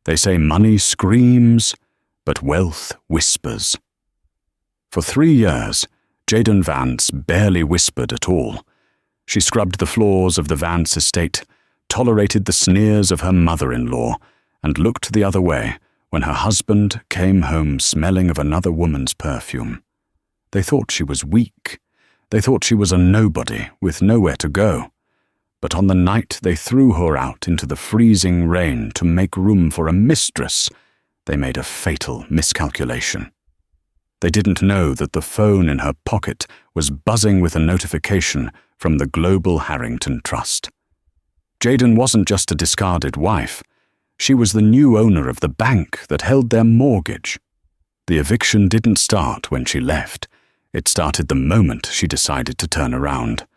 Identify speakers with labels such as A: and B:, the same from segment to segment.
A: They say money screams, but wealth whispers. For 3 years, Jaden Vance barely whispered at all. She scrubbed the floors of the Vance estate, tolerated the sneers of her mother-in-law, and looked the other way when her husband came home smelling of another woman's perfume. They thought she was weak. They thought she was a nobody with nowhere to go. But on the night they threw her out into the freezing rain to make room for a mistress, they made a fatal miscalculation. They didn't know that the phone in her pocket was buzzing with a notification from the Global Harrington Trust. Jaden wasn't just a discarded wife. She was the new owner of the bank that held their mortgage. The eviction didn't start when she left. It started the moment she decided to turn around.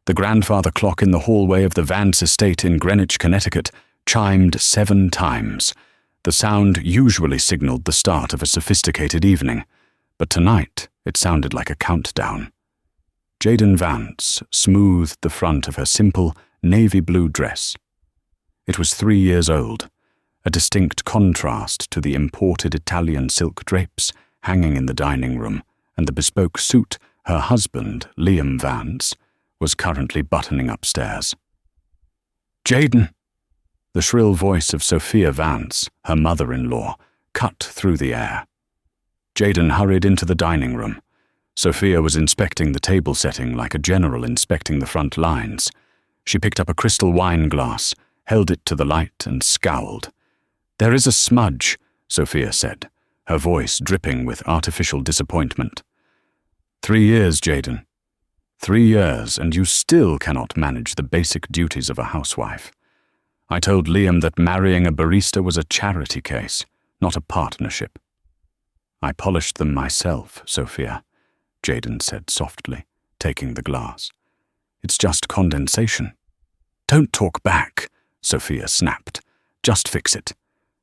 A: The grandfather clock in the hallway of the Vance estate in Greenwich, Connecticut, chimed 7 times. The sound usually signaled the start of a sophisticated evening, but tonight it sounded like a countdown. Jaden Vance smoothed the front of her simple navy blue dress. It was 3 years old, a distinct contrast to the imported Italian silk drapes hanging in the dining room and the bespoke suit her husband, Liam Vance, was currently buttoning upstairs. "Jaden!" The shrill voice of Sophia Vance, her mother-in-law, cut through the air. Jaden hurried into the dining room. Sophia was inspecting the table setting like a general inspecting the front lines. She picked up a crystal wine glass, held it to the light, and scowled. "There is a smudge," Sophia said, her voice dripping with artificial disappointment. 3 years, Jaden. 3 years, and you still cannot manage the basic duties of a housewife. I told Liam that marrying a barista was a charity case, not a partnership. I polished them myself, Sophia, Jaden said softly, taking the glass. It's just condensation. Don't talk back, Sophia snapped. Just fix it.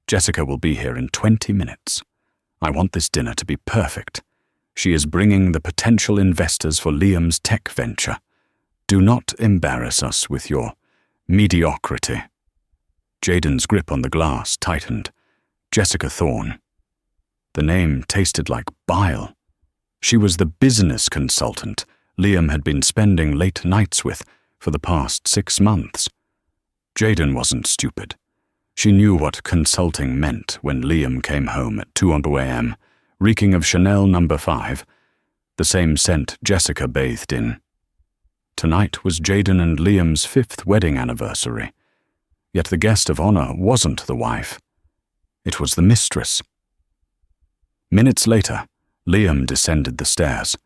A: Jessica will be here in 20 minutes. I want this dinner to be perfect. She is bringing the potential investors for Liam's tech venture. Do not embarrass us with your mediocrity. Jaden's grip on the glass tightened. Jessica Thorne. The name tasted like bile. She was the business consultant Liam had been spending late nights with for the past 6 months. Jaden wasn't stupid. She knew what consulting meant when Liam came home at 2 a.m., reeking of Chanel No. 5, the same scent Jessica bathed in. Tonight was Jaden and Liam's 5th wedding anniversary. Yet the guest of honor wasn't the wife. It was the mistress. Minutes later, Liam descended the stairs.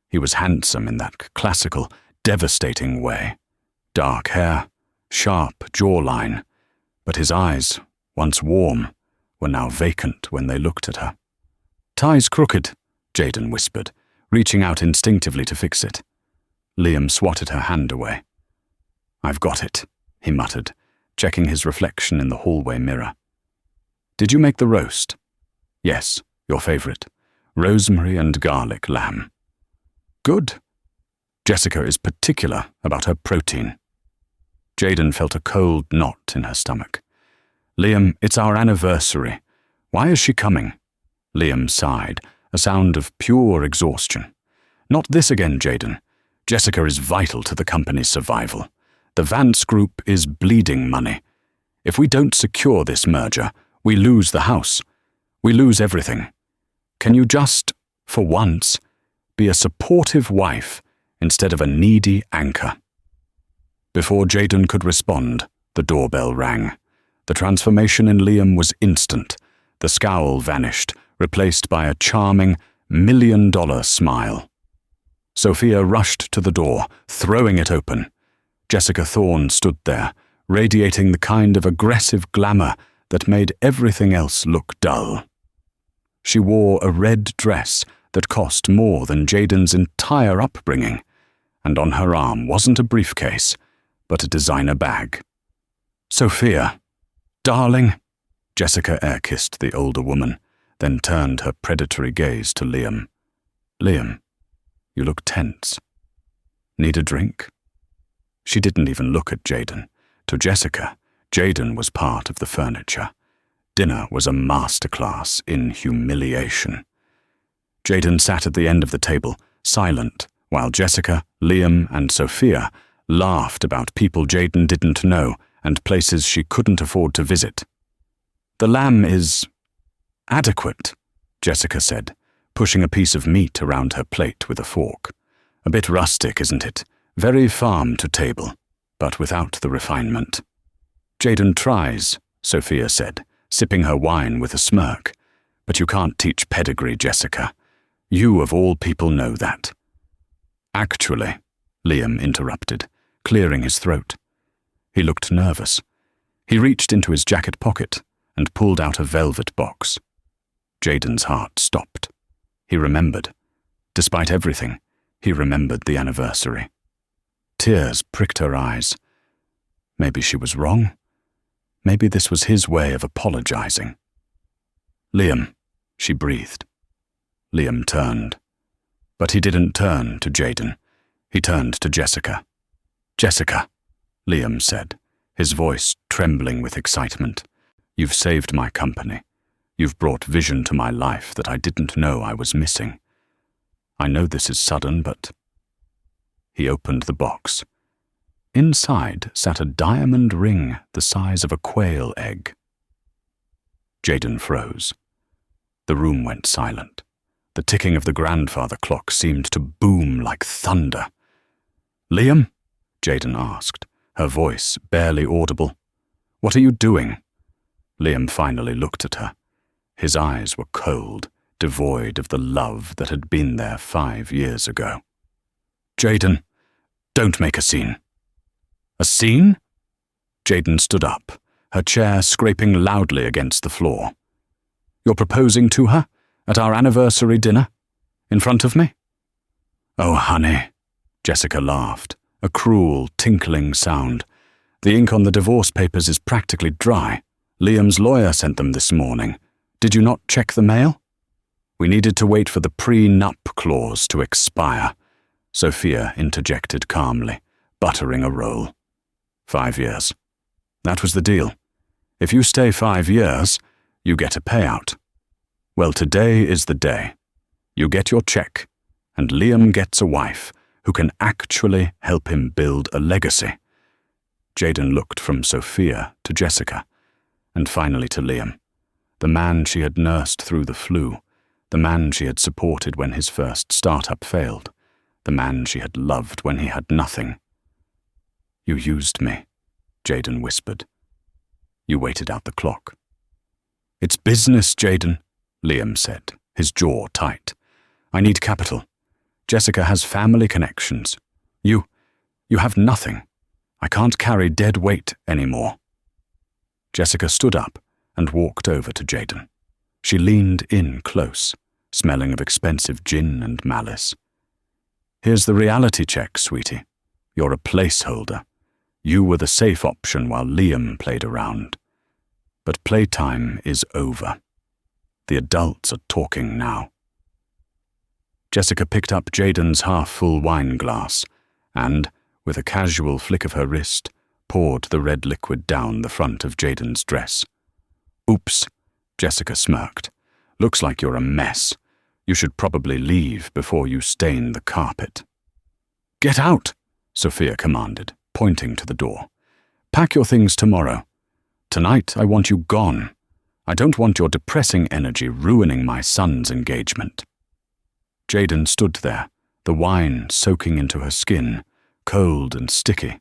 A: He was handsome in that classical, devastating way. Dark hair, sharp jawline, but his eyes, once warm, were now vacant when they looked at her. "Tie's crooked," Jaden whispered, reaching out instinctively to fix it. Liam swatted her hand away. "I've got it," he muttered, checking his reflection in the hallway mirror. "Did you make the roast?" "Yes, your favorite. Rosemary and garlic lamb." "Good." Jessica is particular about her protein. Jaden felt a cold knot in her stomach. "Liam, it's our anniversary. Why is she coming?" Liam sighed, a sound of pure exhaustion. "Not this again, Jaden. Jessica is vital to the company's survival. The Vance Group is bleeding money. If we don't secure this merger, we lose the house. We lose everything. Can you just, for once, be a supportive wife instead of a needy anchor?" Before Jaden could respond, the doorbell rang. The transformation in Liam was instant. The scowl vanished, replaced by a charming, $1,000,000 smile. Sophia rushed to the door, throwing it open. Jessica Thorne stood there, radiating the kind of aggressive glamour that made everything else look dull. She wore a red dress that cost more than Jaden's entire upbringing, and on her arm wasn't a briefcase, but a designer bag. "Sophia, darling," Jessica air-kissed the older woman, then turned her predatory gaze to Liam. "Liam, you look tense. Need a drink?" She didn't even look at Jaden. To Jessica, Jaden was part of the furniture. dinner was a masterclass in humiliation. Jayden sat at the end of the table, silent, while Jessica, Liam, and Sophia laughed about people Jayden didn't know and places she couldn't afford to visit. "The lamb is adequate," Jessica said, pushing a piece of meat around her plate with a fork. "A bit rustic, isn't it? Very farm to table, but without the refinement." "Jayden tries," Sophia said, sipping her wine with a smirk. "But you can't teach pedigree, Jessica. You of all people know that." "Actually," Liam interrupted, clearing his throat. He looked nervous. He reached into his jacket pocket and pulled out a velvet box. Jayden's heart stopped. He remembered. Despite everything, he remembered the anniversary. Tears pricked her eyes. Maybe she was wrong. Maybe this was his way of apologizing. "Liam," she breathed. Liam turned. But he didn't turn to Jayden. He turned to Jessica. "Jessica," Liam said, his voice trembling with excitement. "You've saved my company. You've brought vision to my life that I didn't know I was missing. I know this is sudden, but—" He opened the box. Inside sat a diamond ring the size of a quail egg. Jayden froze. The room went silent. The ticking of the grandfather clock seemed to boom like thunder. "Liam?" Jayden asked, her voice barely audible. "What are you doing?" Liam finally looked at her. His eyes were cold, devoid of the love that had been there 5 years ago. "Jayden, don't make a scene." "A scene?" Jayden stood up, her chair scraping loudly against the floor. "You're proposing to her? At our anniversary dinner? In front of me?" "Oh, honey," Jessica laughed, a cruel, tinkling sound. "The ink on the divorce papers is practically dry. Liam's lawyer sent them this morning. Did you not check the mail?" "We needed to wait for the pre-nup clause to expire," Sophia interjected calmly, buttering a roll. 5 years. That was the deal. If you stay 5 years, you get a payout. Well, today is the day. You get your check, and Liam gets a wife who can actually help him build a legacy. Jayden looked from Sophia to Jessica, and finally to Liam, the man she had nursed through the flu, the man she had supported when his first startup failed, the man she had loved when he had nothing. "You used me," Jayden whispered. "You waited out the clock." "It's business, Jayden," Liam said, his jaw tight. "I need capital. Jessica has family connections. You have nothing. I can't carry dead weight anymore." Jessica stood up and walked over to Jayden. She leaned in close, smelling of expensive gin and malice. "Here's the reality check, sweetie. You're a placeholder. You were the safe option while Liam played around. But playtime is over. The adults are talking now." Jessica picked up Jayden's half-full wine glass and, with a casual flick of her wrist, poured the red liquid down the front of Jayden's dress. "Oops," Jessica smirked. "Looks like you're a mess. You should probably leave before you stain the carpet." "Get out," Sophia commanded, pointing to the door. "Pack your things tomorrow. Tonight I want you gone. I don't want your depressing energy ruining my son's engagement." Jayden stood there, the wine soaking into her skin, cold and sticky.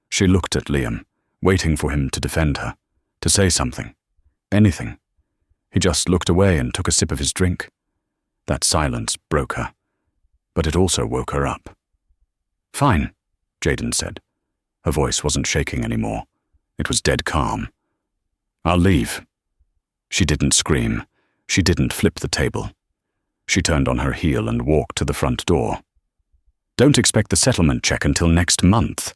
A: She looked at Liam, waiting for him to defend her, to say something, anything. He just looked away and took a sip of his drink. That silence broke her, but it also woke her up. "Fine," Jayden said. Her voice wasn't shaking anymore. It was dead calm. "I'll leave." She didn't scream. She didn't flip the table. She turned on her heel and walked to the front door. "Don't expect the settlement check until next month,"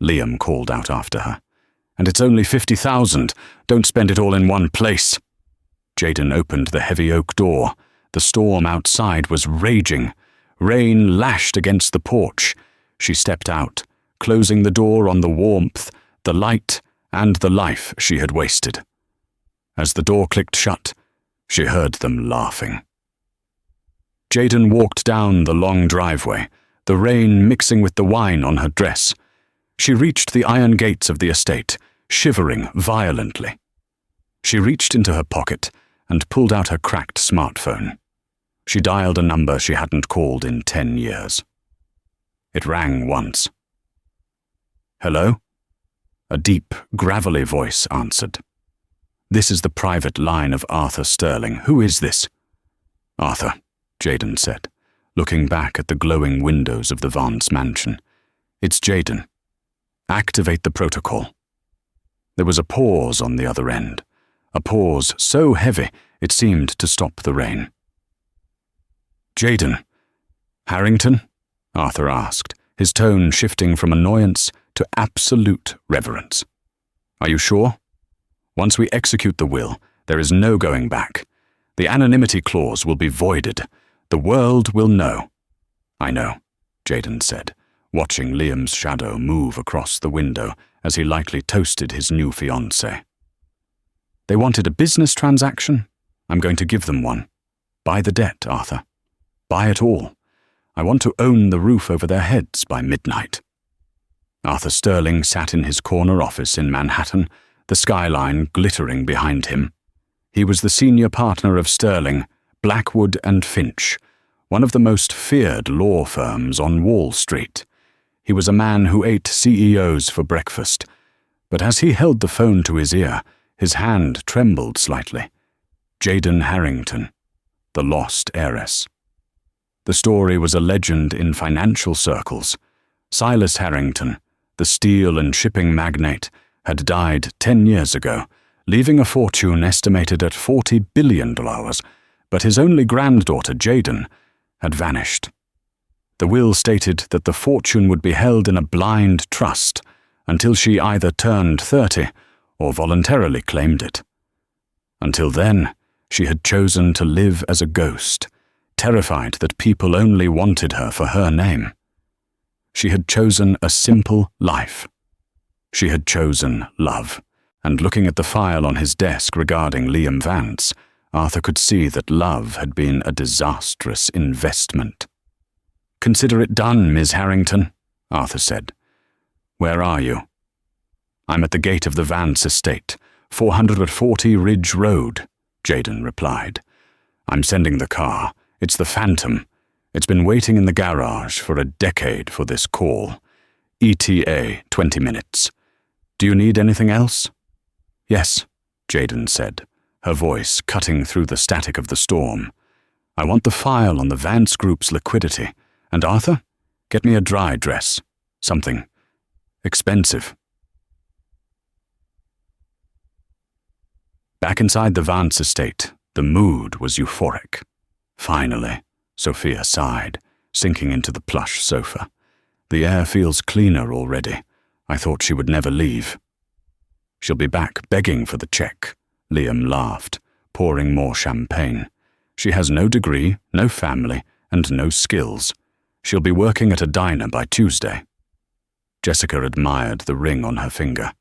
A: Liam called out after her. "And it's only 50,000. Don't spend it all in one place." Jayden opened the heavy oak door. The storm outside was raging. Rain lashed against the porch. She stepped out, closing the door on the warmth, the light, and the life she had wasted. As the door clicked shut, she heard them laughing. Jayden walked down the long driveway, the rain mixing with the wine on her dress. She reached the iron gates of the estate, shivering violently. She reached into her pocket and pulled out her cracked smartphone. She dialed a number she hadn't called in 10 years. It rang once. "Hello?" A deep, gravelly voice answered. "This is the private line of Arthur Sterling. Who is this?" "Arthur," Jayden said, looking back at the glowing windows of the Vance mansion. "It's Jayden. Activate the protocol." There was a pause on the other end, a pause so heavy it seemed to stop the rain. "Jayden." "Harrington?" Arthur asked, his tone shifting from annoyance to absolute reverence. "Are you sure? Once we execute the will, there is no going back. The anonymity clause will be voided. The world will know." "I know," Jayden said, watching Liam's shadow move across the window as he lightly toasted his new fiancée. "They wanted a business transaction? I'm going to give them one. Buy the debt, Arthur. Buy it all. I want to own the roof over their heads by midnight." Arthur Sterling sat in his corner office in Manhattan, the skyline glittering behind him. He was the senior partner of Sterling, Blackwood and Finch, one of the most feared law firms on Wall Street. He was a man who ate CEOs for breakfast, but as he held the phone to his ear, his hand trembled slightly. Jayden Harrington, the lost heiress. The story was a legend in financial circles. Silas Harrington, the steel and shipping magnate, had died 10 years ago, leaving a fortune estimated at $40 billion, but his only granddaughter, Jayden, had vanished. The will stated that the fortune would be held in a blind trust until she either turned 30 or voluntarily claimed it. Until then, she had chosen to live as a ghost, terrified that people only wanted her for her name. She had chosen a simple life. She had chosen love, and looking at the file on his desk regarding Liam Vance, Arthur could see that love had been a disastrous investment. "Consider it done, Ms. Harrington," Arthur said. "Where are you?" "I'm at the gate of the Vance estate, 440 Ridge Road," Jayden replied. "I'm sending the car. It's the Phantom. It's been waiting in the garage for a decade for this call. ETA 20 minutes. Do you need anything else?" "Yes," Jayden said, her voice cutting through the static of the storm. "I want the file on the Vance Group's liquidity. And Arthur, get me a dry dress. Something expensive." Back inside the Vance estate, the mood was euphoric. "Finally," Sophia sighed, sinking into the plush sofa. "The air feels cleaner already. I thought she would never leave." "She'll be back begging for the check," Liam laughed, pouring more champagne. "She has no degree, no family, and no skills. She'll be working at a diner by Tuesday." Jessica admired the ring on her finger.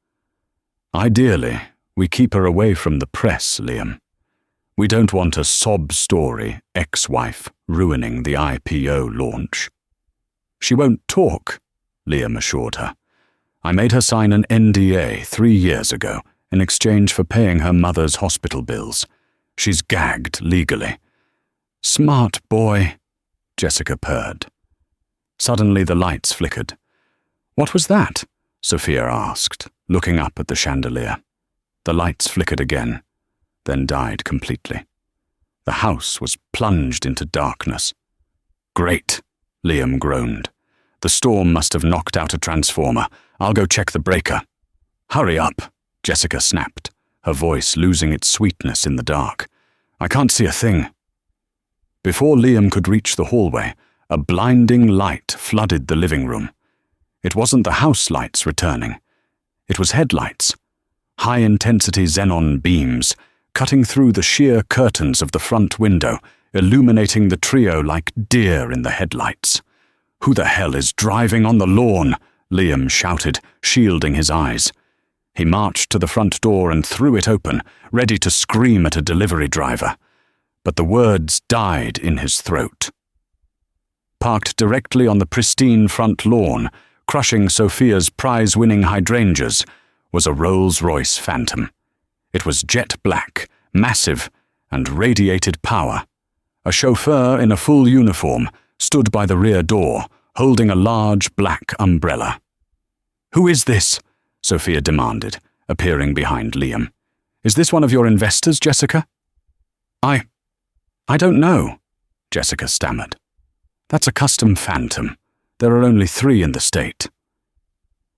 A: "Ideally, we keep her away from the press, Liam. We don't want a sob story ex-wife ruining the IPO launch." "She won't talk," Liam assured her. "I made her sign an NDA 3 years ago in exchange for paying her mother's hospital bills. She's gagged legally." "Smart boy," Jessica purred. Suddenly the lights flickered. "What was that?" Sophia asked, looking up at the chandelier. The lights flickered again, then died completely. The house was plunged into darkness. "Great," Liam groaned. "The storm must have knocked out a transformer. I'll go check the breaker." "Hurry up," Jessica snapped, her voice losing its sweetness in the dark. "I can't see a thing." Before Liam could reach the hallway, a blinding light flooded the living room. It wasn't the house lights returning. It was headlights. High-intensity xenon beams, cutting through the sheer curtains of the front window, illuminating the trio like deer in the headlights. "Who the hell is driving on the lawn?" Liam shouted, shielding his eyes. He marched to the front door and threw it open, ready to scream at a delivery driver. But the words died in his throat. Parked directly on the pristine front lawn, crushing Sophia's prize-winning hydrangeas, was a Rolls-Royce Phantom. It was jet black, massive, and radiated power. A chauffeur in a full uniform stood by the rear door, holding a large black umbrella. "Who is this?" Sophia demanded, appearing behind Liam. "Is this one of your investors, Jessica?" I don't know," Jessica stammered. "That's a custom Phantom. There are only 3 in the state."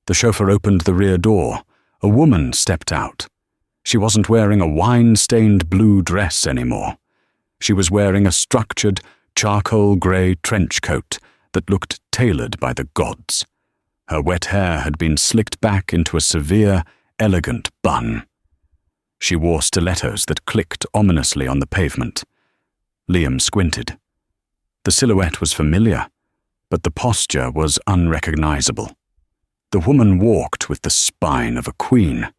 A: The chauffeur opened the rear door. A woman stepped out. She wasn't wearing a wine-stained blue dress anymore. She was wearing a structured, charcoal-grey trench coat that looked tailored by the gods. Her wet hair had been slicked back into a severe, elegant bun. She wore stilettos that clicked ominously on the pavement. Liam squinted. The silhouette was familiar, but the posture was unrecognizable. The woman walked with the spine of a queen.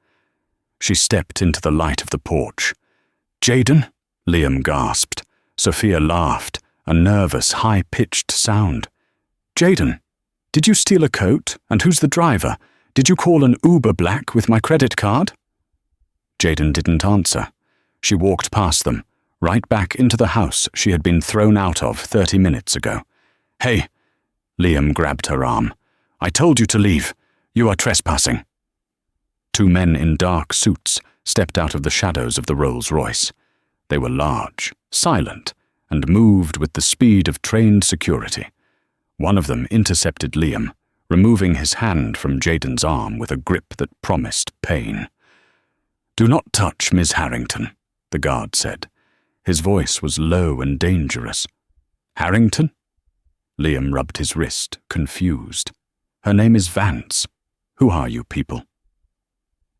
A: She stepped into the light of the porch. "Jayden?" Liam gasped. Sophia laughed, a nervous, high-pitched sound. "Jayden, did you steal a coat? And who's the driver? Did you call an Uber Black with my credit card?" Jayden didn't answer. She walked past them, right back into the house she had been thrown out of 30 minutes ago. "Hey!" Liam grabbed her arm. "I told you to leave. You are trespassing." 2 men in dark suits stepped out of the shadows of the Rolls-Royce. They were large, silent, and moved with the speed of trained security. One of them intercepted Liam, removing his hand from Jayden's arm with a grip that promised pain. "Do not touch Miss Harrington," the guard said. His voice was low and dangerous. "Harrington?" Liam rubbed his wrist, confused. "Her name is Vance. Who are you people?"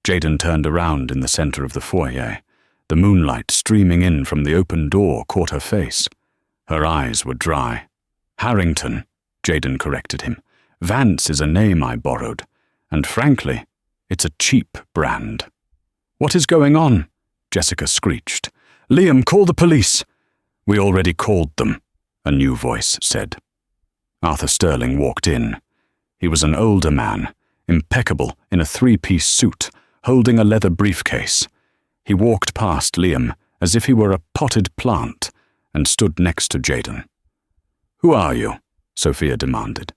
A: Jayden turned around in the center of the foyer. The moonlight streaming in from the open door caught her face. Her eyes were dry. "Harrington," Jayden corrected him. "Vance is a name I borrowed, and frankly, it's a cheap brand." "What is going on?" Jessica screeched. "Liam, call the police." "We already called them," a new voice said. Arthur Sterling walked in. He was an older man, impeccable in a 3-piece suit, holding a leather briefcase. He walked past Liam as if he were a potted plant and stood next to Jayden. "Who are you?" Sophia demanded.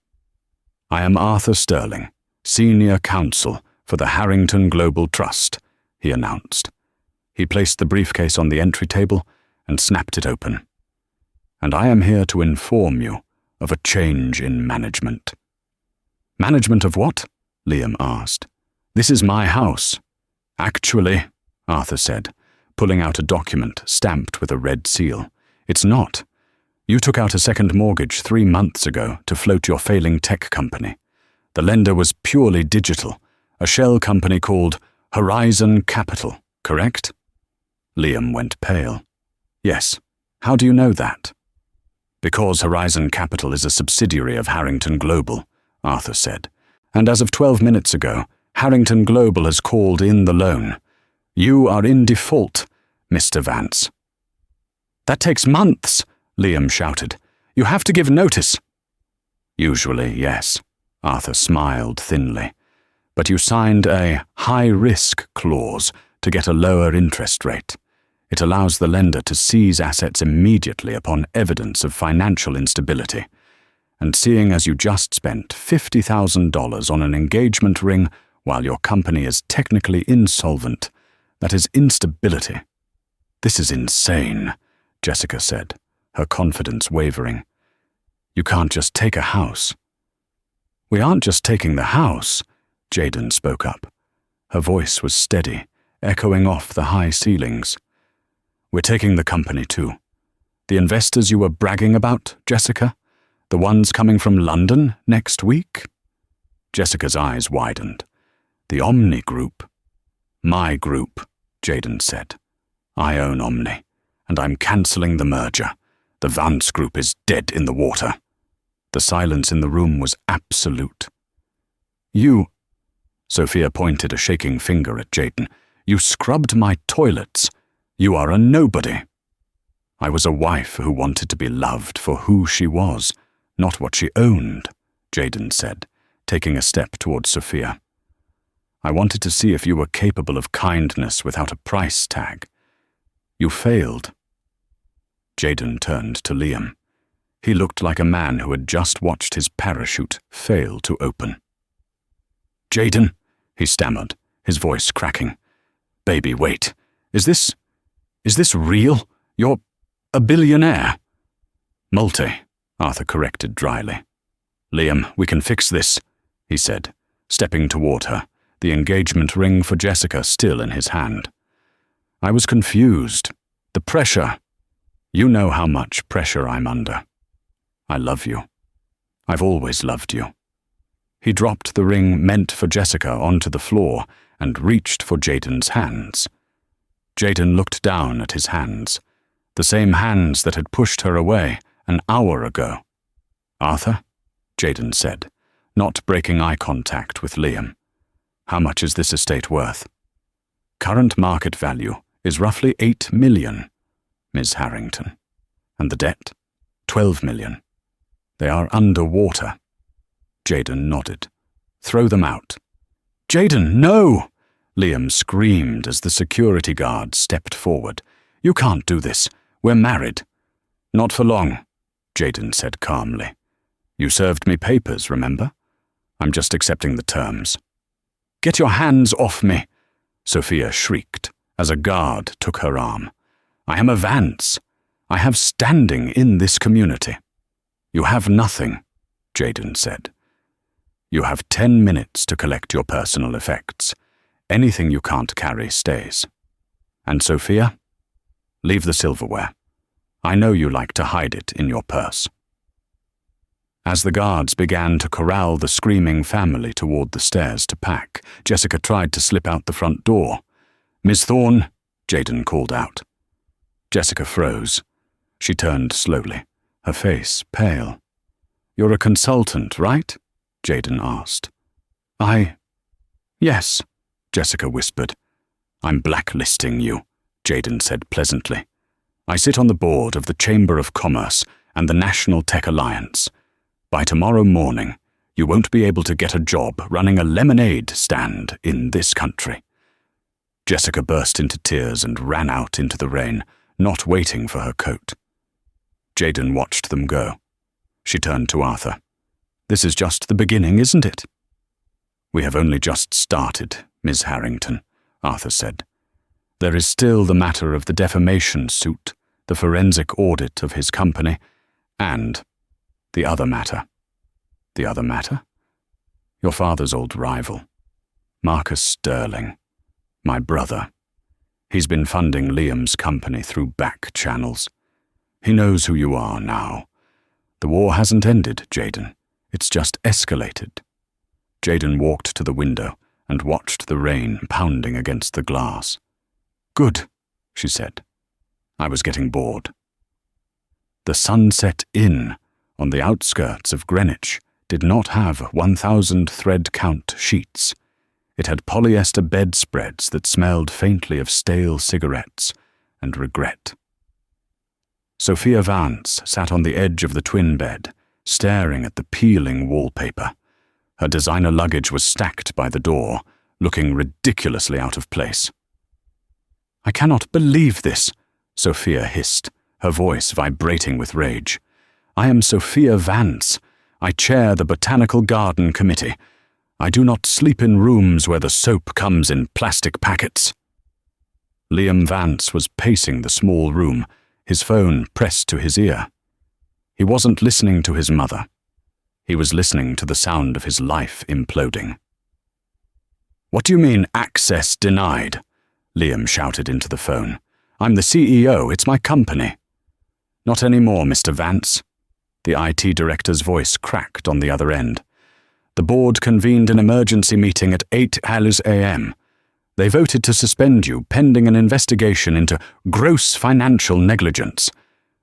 A: "I am Arthur Sterling, Senior Counsel for the Harrington Global Trust," he announced. He placed the briefcase on the entry table and snapped it open. "And I am here to inform you of a change in management." "Management of what?" Liam asked. "This is my house." "Actually," Arthur said, pulling out a document stamped with a red seal, "it's not. You took out a second mortgage 3 months ago to float your failing tech company. The lender was purely digital, a shell company called Horizon Capital, correct?" Liam went pale. "Yes. How do you know that?" "Because Horizon Capital is a subsidiary of Harrington Global," Arthur said. "And as of 12 minutes ago, Harrington Global has called in the loan. You are in default, Mr. Vance." "That takes months," Liam shouted. "You have to give notice." "Usually, yes," Arthur smiled thinly. "But you signed a high-risk clause to get a lower interest rate. It allows the lender to seize assets immediately upon evidence of financial instability. And seeing as you just spent $50,000 on an engagement ring while your company is technically insolvent, that is instability." "This is insane," Jessica said, her confidence wavering. "You can't just take a house." "We aren't just taking the house," Jayden spoke up. Her voice was steady, echoing off the high ceilings. "We're taking the company too. The investors you were bragging about, Jessica? The ones coming from London next week?" Jessica's eyes widened. "The Omni Group?" "My group," Jayden said. "I own Omni, and I'm cancelling the merger. The Vance Group is dead in the water." The silence in the room was absolute. "You..." Sophia pointed a shaking finger at Jayden. "You scrubbed my toilets. You are a nobody." "I was a wife who wanted to be loved for who she was, not what she owned," Jayden said, taking a step towards Sophia. "I wanted to see if you were capable of kindness without a price tag. You failed." Jayden turned to Liam. He looked like a man who had just watched his parachute fail to open. "Jayden," he stammered, his voice cracking. "Baby, wait. Is this real? You're a billionaire." "Multi," Arthur corrected dryly. "Liam, we can fix this," he said, stepping toward her, the engagement ring for Jessica still in his hand. "I was confused. The pressure. You know how much pressure I'm under. I love you. I've always loved you." He dropped the ring meant for Jessica onto the floor and reached for Jayden's hands. Jayden looked down at his hands, the same hands that had pushed her away an hour ago. "Arthur," Jayden said, not breaking eye contact with Liam, "how much is this estate worth?" "Current market value is roughly 8 million, Ms. Harrington. And the debt? 12 million. They are underwater." Jayden nodded. "Throw them out." "Jayden, no!" Liam screamed as the security guard stepped forward. "You can't do this. We're married." "Not for long," Jayden said calmly. "You served me papers, remember? I'm just accepting the terms." "Get your hands off me!" Sophia shrieked as a guard took her arm. "I am a Vance. I have standing in this community." "You have nothing," Jayden said. "You have 10 minutes to collect your personal effects. Anything you can't carry stays. And Sophia, leave the silverware. I know you like to hide it in your purse." As the guards began to corral the screaming family toward the stairs to pack, Jessica tried to slip out the front door. "Miss Thorne," Jayden called out. Jessica froze. She turned slowly, her face pale. "You're a consultant, right?" Jayden asked. Yes," Jessica whispered. "I'm blacklisting you," Jayden said pleasantly. "I sit on the board of the Chamber of Commerce and the National Tech Alliance. By tomorrow morning, you won't be able to get a job running a lemonade stand in this country." Jessica burst into tears and ran out into the rain, not waiting for her coat. Jayden watched them go. She turned to Arthur. "This is just the beginning, isn't it?" "We have only just started, Ms. Harrington," Arthur said. "There is still the matter of the defamation suit, the forensic audit of his company, and the other matter." "The other matter?" "Your father's old rival, Marcus Sterling, my brother. He's been funding Liam's company through back channels. He knows who you are now. The war hasn't ended, Jayden. It's just escalated." Jayden walked to the window and watched the rain pounding against the glass. "Good," she said. "I was getting bored." The Sunset Inn, on the outskirts of Greenwich, did not have 1,000 thread count sheets. It had polyester bedspreads that smelled faintly of stale cigarettes and regret. Sophia Vance sat on the edge of the twin bed, staring at the peeling wallpaper. Her designer luggage was stacked by the door, looking ridiculously out of place. "I cannot believe this," Sophia hissed, her voice vibrating with rage. "I am Sophia Vance. I chair the Botanical Garden Committee. I do not sleep in rooms where the soap comes in plastic packets." Liam Vance was pacing the small room, his phone pressed to his ear. He wasn't listening to his mother. He was listening to the sound of his life imploding. "What do you mean, access denied?" Liam shouted into the phone. "I'm the CEO, it's my company." "Not anymore, Mr. Vance." The IT director's voice cracked on the other end. "The board convened an emergency meeting at 8 a.m. They voted to suspend you pending an investigation into gross financial negligence.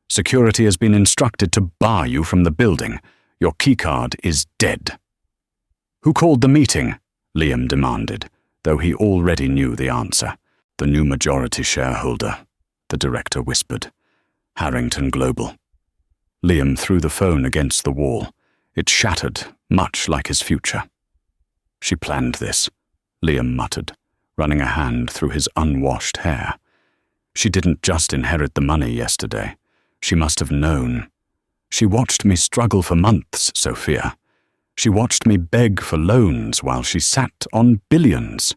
A: Security has been instructed to bar you from the building. Your keycard is dead." "Who called the meeting?" Liam demanded, though he already knew the answer. The new majority shareholder, the director whispered. Harrington Global. Liam threw the phone against the wall. It shattered, much like his future. She planned this, Liam muttered, running a hand through his unwashed hair. She didn't just inherit the money yesterday. She must have known. She watched me struggle for months, Sophia. She watched me beg for loans while she sat on billions.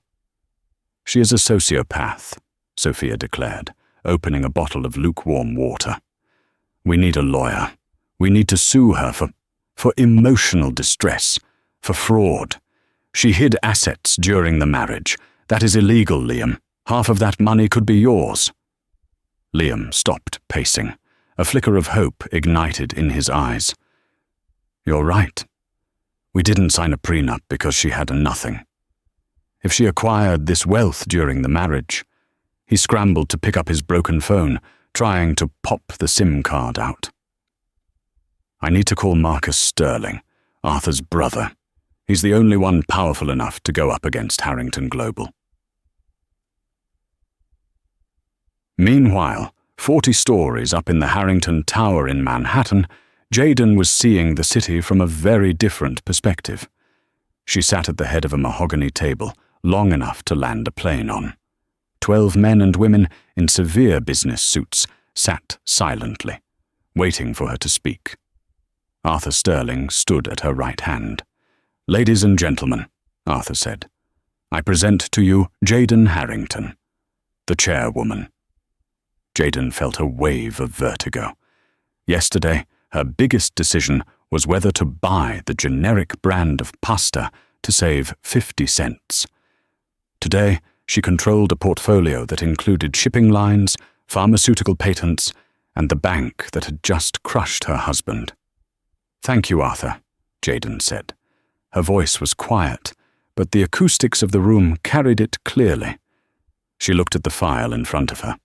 A: She is a sociopath, Sophia declared, opening a bottle of lukewarm water. We need a lawyer. We need to sue her for emotional distress, for fraud. She hid assets during the marriage. That is illegal, Liam. Half of that money could be yours. Liam stopped pacing. A flicker of hope ignited in his eyes. You're right. We didn't sign a prenup because she had nothing. If she acquired this wealth during the marriage, he scrambled to pick up his broken phone, trying to pop the SIM card out. I need to call Marcus Sterling, Arthur's brother. He's the only one powerful enough to go up against Harrington Global. Meanwhile, 40 stories up in the Harrington Tower in Manhattan, Jayden was seeing the city from a very different perspective. She sat at the head of a mahogany table, long enough to land a plane on. 12 men and women in severe business suits sat silently, waiting for her to speak. Arthur Sterling stood at her right hand. Ladies and gentlemen, Arthur said, I present to you Jayden Harrington, the chairwoman. Jayden felt a wave of vertigo. Yesterday, her biggest decision was whether to buy the generic brand of pasta to save 50 cents. Today, she controlled a portfolio that included shipping lines, pharmaceutical patents, and the bank that had just crushed her husband. Thank you, Arthur, Jayden said. Her voice was quiet, but the acoustics of the room carried it clearly. She looked at the file in front of her.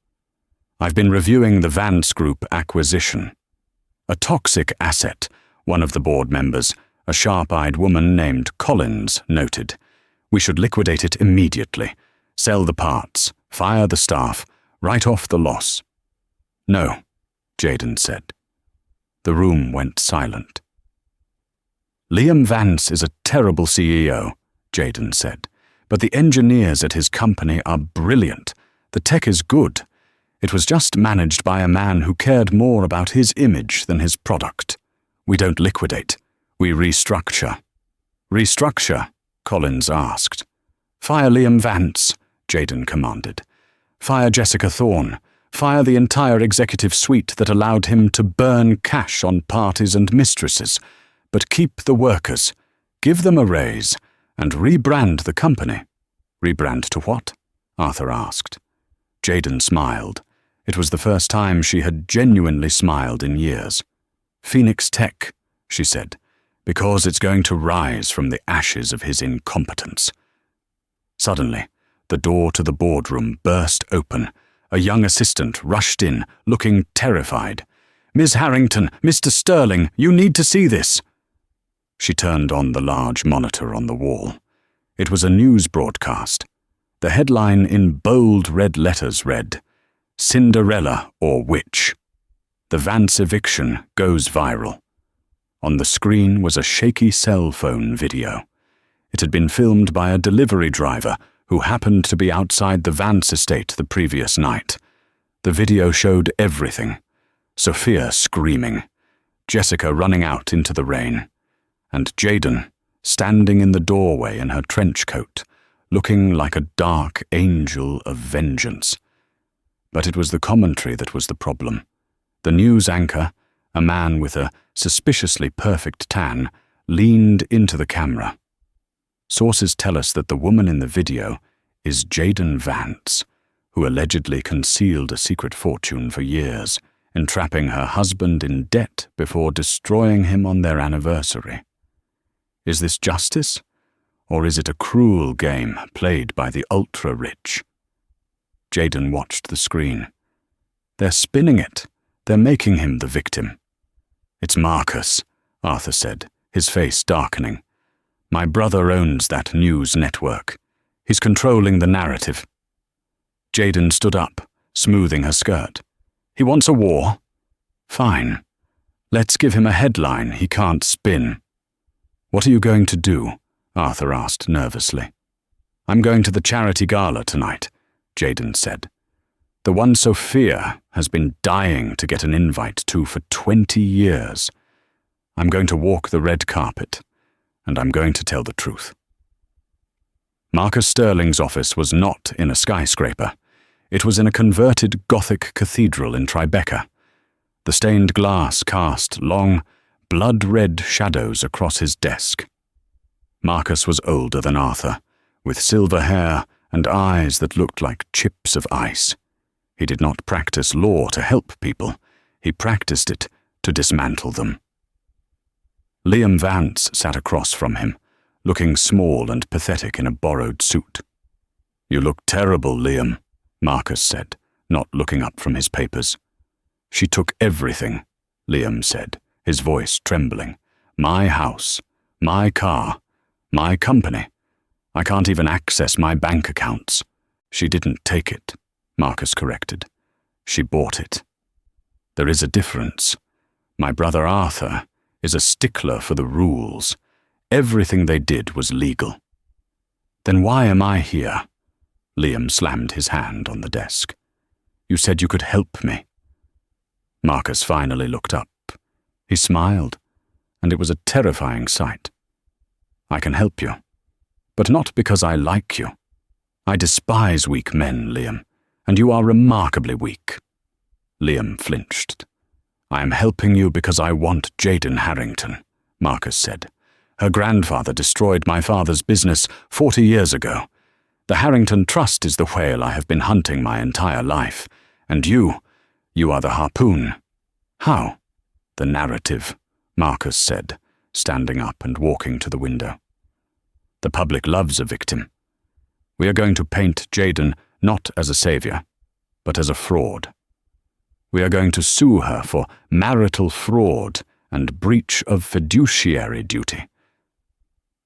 A: I've been reviewing the Vance Group acquisition. A toxic asset, one of the board members, a sharp-eyed woman named Collins, noted. We should liquidate it immediately. Sell the parts, fire the staff, write off the loss. No, Jayden said. The room went silent. Liam Vance is a terrible CEO, Jayden said, but the engineers at his company are brilliant. The tech is good. It was just managed by a man who cared more about his image than his product. We don't liquidate. We restructure. Restructure? Collins asked. Fire Liam Vance, Jayden commanded. Fire Jessica Thorne. Fire the entire executive suite that allowed him to burn cash on parties and mistresses. But keep the workers. Give them a raise. And rebrand the company. Rebrand to what? Arthur asked. Jayden smiled. It was the first time she had genuinely smiled in years. Phoenix Tech, she said, because it's going to rise from the ashes of his incompetence. Suddenly, the door to the boardroom burst open. A young assistant rushed in, looking terrified. Ms. Harrington, Mr. Sterling, you need to see this. She turned on the large monitor on the wall. It was a news broadcast. The headline in bold red letters read, Cinderella or Witch. The Vance eviction goes viral. On the screen was a shaky cell phone video. It had been filmed by a delivery driver who happened to be outside the Vance estate the previous night. The video showed everything. Sophia screaming, Jessica running out into the rain, and Jayden standing in the doorway in her trench coat, looking like a dark angel of vengeance. But it was the commentary that was the problem. The news anchor, a man with a suspiciously perfect tan, leaned into the camera. Sources tell us that the woman in the video is Jayden Vance, who allegedly concealed a secret fortune for years, entrapping her husband in debt before destroying him on their anniversary. Is this justice, or is it a cruel game played by the ultra-rich? Jayden watched the screen. They're spinning it. They're making him the victim. It's Marcus, Arthur said, his face darkening. My brother owns that news network. He's controlling the narrative. Jayden stood up, smoothing her skirt. He wants a war? Fine. Let's give him a headline he can't spin. What are you going to do? Arthur asked nervously. I'm going to the charity gala tonight, Jayden said. The one Sophia has been dying to get an invite to for 20 years. I'm going to walk the red carpet, and I'm going to tell the truth. Marcus Sterling's office was not in a skyscraper. It was in a converted Gothic cathedral in Tribeca. The stained glass cast long, blood-red shadows across his desk. Marcus was older than Arthur, with silver hair and eyes that looked like chips of ice. He did not practice law to help people. He practiced it to dismantle them. Liam Vance sat across from him, looking small and pathetic in a borrowed suit. You look terrible, Liam, Marcus said, not looking up from his papers. She took everything, Liam said, his voice trembling. My house, my car, my company. I can't even access my bank accounts. She didn't take it, Marcus corrected. She bought it. There is a difference. My brother Arthur is a stickler for the rules. Everything they did was legal. Then why am I here? Liam slammed his hand on the desk. You said you could help me. Marcus finally looked up. He smiled, and it was a terrifying sight. I can help you, but not because I like you. I despise weak men, Liam, and you are remarkably weak. Liam flinched. I am helping you because I want Jayden Harrington, Marcus said. Her grandfather destroyed my father's business 40 years ago. The Harrington Trust is the whale I have been hunting my entire life, and you are the harpoon. How? The narrative, Marcus said, standing up and walking to the window. The public loves a victim. We are going to paint Jayden not as a savior, but as a fraud. We are going to sue her for marital fraud and breach of fiduciary duty.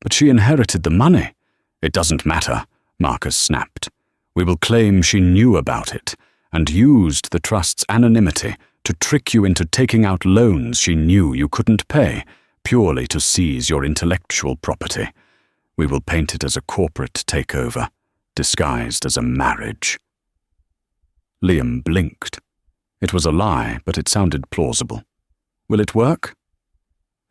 A: But she inherited the money. It doesn't matter, Marcus snapped. We will claim she knew about it and used the trust's anonymity to trick you into taking out loans she knew you couldn't pay, purely to seize your intellectual property. We will paint it as a corporate takeover, disguised as a marriage. Liam blinked. It was a lie, but it sounded plausible. Will it work?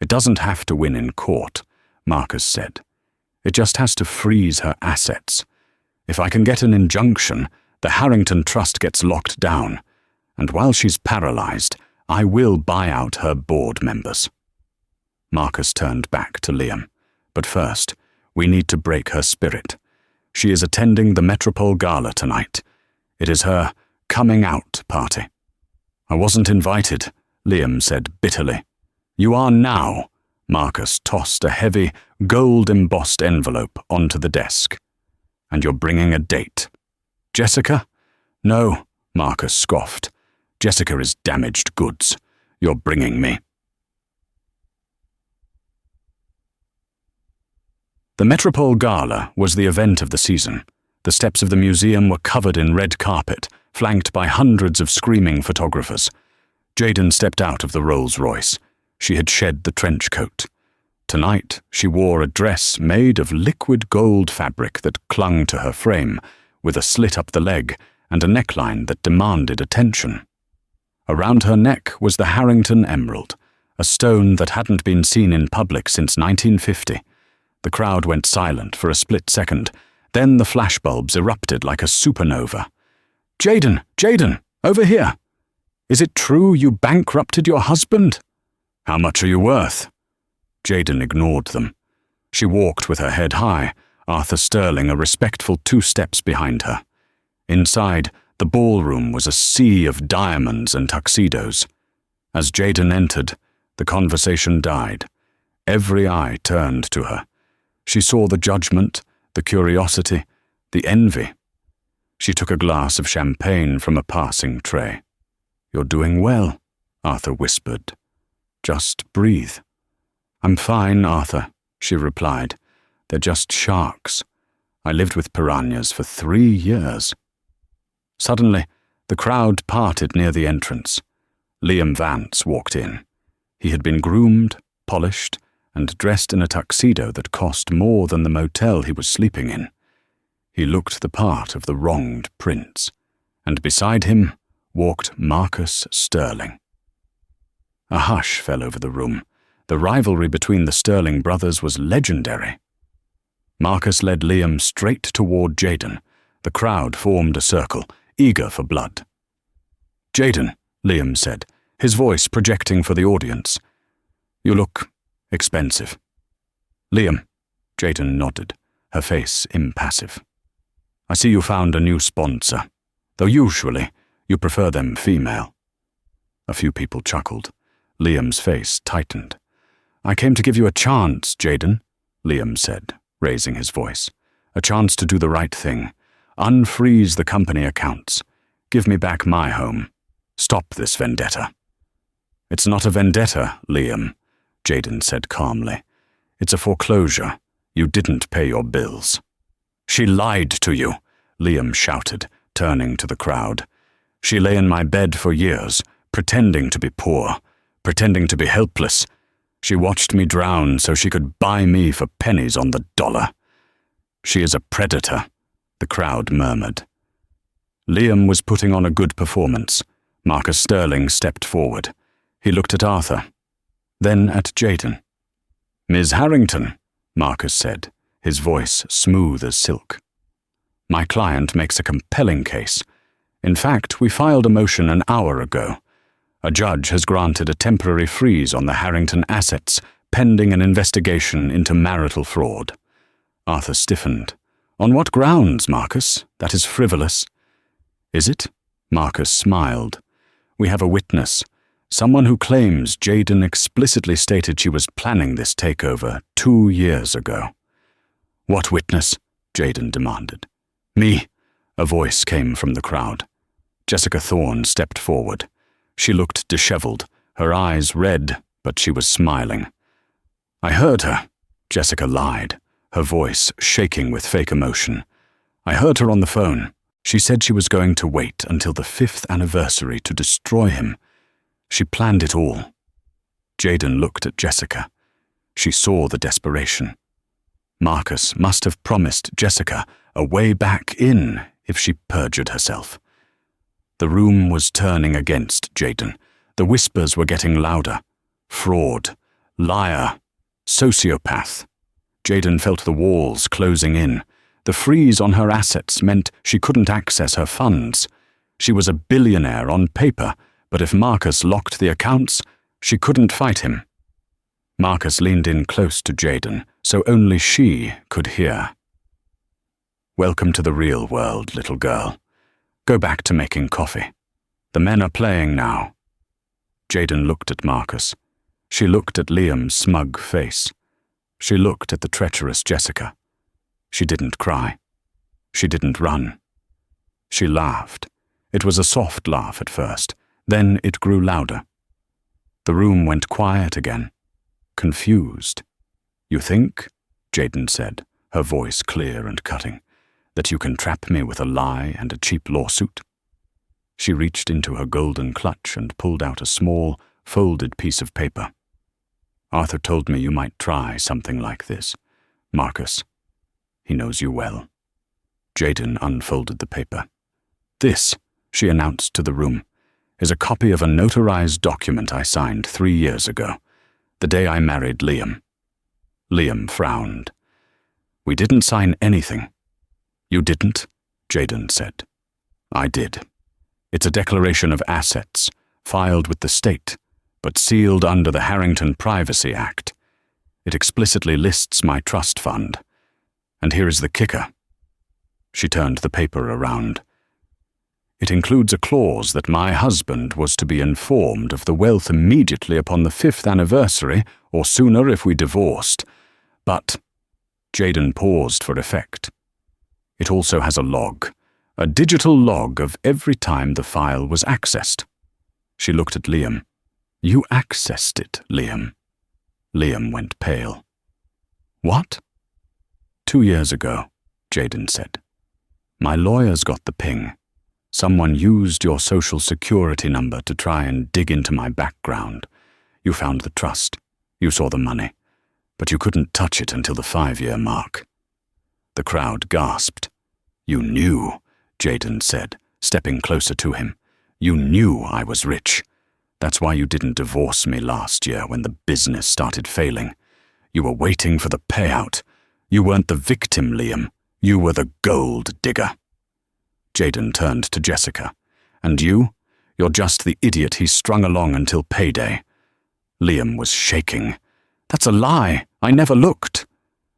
A: It doesn't have to win in court, Marcus said. It just has to freeze her assets. If I can get an injunction, the Harrington Trust gets locked down, and while she's paralyzed, I will buy out her board members. Marcus turned back to Liam. But first, we need to break her spirit. She is attending the Metropole Gala tonight. It is her coming out party. I wasn't invited, Liam said bitterly. You are now. Marcus tossed a heavy, gold-embossed envelope onto the desk. And you're bringing a date. Jessica? No, Marcus scoffed. Jessica is damaged goods. You're bringing me. The Metropole Gala was the event of the season. The steps of the museum were covered in red carpet, flanked by hundreds of screaming photographers. Jayden stepped out of the Rolls-Royce. She had shed the trench coat. Tonight, she wore a dress made of liquid gold fabric that clung to her frame, with a slit up the leg and a neckline that demanded attention. Around her neck was the Harrington Emerald, a stone that hadn't been seen in public since 1950. The crowd went silent for a split second. Then the flashbulbs erupted like a supernova. Jayden! Jayden! Over here! Is it true you bankrupted your husband? How much are you worth? Jayden ignored them. She walked with her head high, Arthur Sterling a respectful 2 steps behind her. Inside, the ballroom was a sea of diamonds and tuxedos. As Jayden entered, the conversation died. Every eye turned to her. She saw the judgment, the curiosity, the envy. She took a glass of champagne from a passing tray. You're doing well, Arthur whispered. Just breathe. I'm fine, Arthur, she replied. They're just sharks. I lived with piranhas for 3 years. Suddenly, the crowd parted near the entrance. Liam Vance walked in. He had been groomed, polished, and dressed in a tuxedo that cost more than the motel he was sleeping in. He looked the part of the wronged prince, and beside him walked Marcus Sterling. A hush fell over the room. The rivalry between the Sterling brothers was legendary. Marcus led Liam straight toward Jayden. The crowd formed a circle, eager for blood. "Jayden," Liam said, his voice projecting for the audience. "You look expensive." "Liam," Jayden nodded, her face impassive. "I see you found a new sponsor, though usually you prefer them female." A few people chuckled. Liam's face tightened. "I came to give you a chance, Jayden," Liam said, raising his voice. "A chance to do the right thing. Unfreeze the company accounts. Give me back my home. Stop this vendetta." "It's not a vendetta, Liam," Jayden said calmly. "It's a foreclosure. You didn't pay your bills." "She lied to you," Liam shouted, turning to the crowd. "She lay in my bed for years, pretending to be poor, pretending to be helpless. She watched me drown so she could buy me for pennies on the dollar. She is a predator," the crowd murmured. Liam was putting on a good performance. Marcus Sterling stepped forward. He looked at Arthur, then at Jayden. "Ms. Harrington," Marcus said, his voice smooth as silk. "My client makes a compelling case. In fact, we filed a motion an hour ago. A judge has granted a temporary freeze on the Harrington assets, pending an investigation into marital fraud." Arthur stiffened. "On what grounds, Marcus? That is frivolous." "Is it?" Marcus smiled. "We have a witness, someone who claims Jayden explicitly stated she was planning this takeover 2 years ago." "What witness?" Jayden demanded. "Me," a voice came from the crowd. Jessica Thorne stepped forward. She looked disheveled, her eyes red, but she was smiling. "I heard her," Jessica lied, her voice shaking with fake emotion. "I heard her on the phone. She said she was going to wait until the 5th anniversary to destroy him. She planned it all." Jayden looked at Jessica. She saw the desperation. Marcus must have promised Jessica a way back in if she perjured herself. The room was turning against Jayden. The whispers were getting louder. Fraud, liar, sociopath. Jayden felt the walls closing in. The freeze on her assets meant she couldn't access her funds. She was a billionaire on paper, but if Marcus locked the accounts, she couldn't fight him. Marcus leaned in close to Jayden, so only she could hear. "Welcome to the real world, little girl. Go back to making coffee. The men are playing now." Jayden looked at Marcus. She looked at Liam's smug face. She looked at the treacherous Jessica. She didn't cry. She didn't run. She laughed. It was a soft laugh at first, then it grew louder. The room went quiet again, confused. "You think," Jayden said, her voice clear and cutting, "that you can trap me with a lie and a cheap lawsuit?" She reached into her golden clutch and pulled out a small, folded piece of paper. "Arthur told me you might try something like this. Marcus, he knows you well." Jayden unfolded the paper. "This," she announced to the room, "is a copy of a notarized document I signed 3 years ago, the day I married Liam." Liam frowned. "We didn't sign anything." "You didn't?" Jayden said. "I did. It's a declaration of assets, filed with the state, but sealed under the Harrington Privacy Act. It explicitly lists my trust fund. And here is the kicker." She turned the paper around. "It includes a clause that my husband was to be informed of the wealth immediately upon the 5th anniversary, or sooner if we divorced. But—" Jayden paused for effect. "It also has a log, a digital log of every time the file was accessed." She looked at Liam. "You accessed it, Liam." Liam went pale. "What?" 2 years ago, Jaden said. My lawyers got the ping. Someone used your social security number to try and dig into my background. You found the trust. You saw the money. But you couldn't touch it until the 5-year mark. The crowd gasped. You knew, Jaden said, stepping closer to him. You knew I was rich. That's why you didn't divorce me last year when the business started failing. You were waiting for the payout. You weren't the victim, Liam. You were the gold digger. Jaden turned to Jessica. And you? You're just the idiot he strung along until payday. Liam was shaking. That's a lie. I never looked.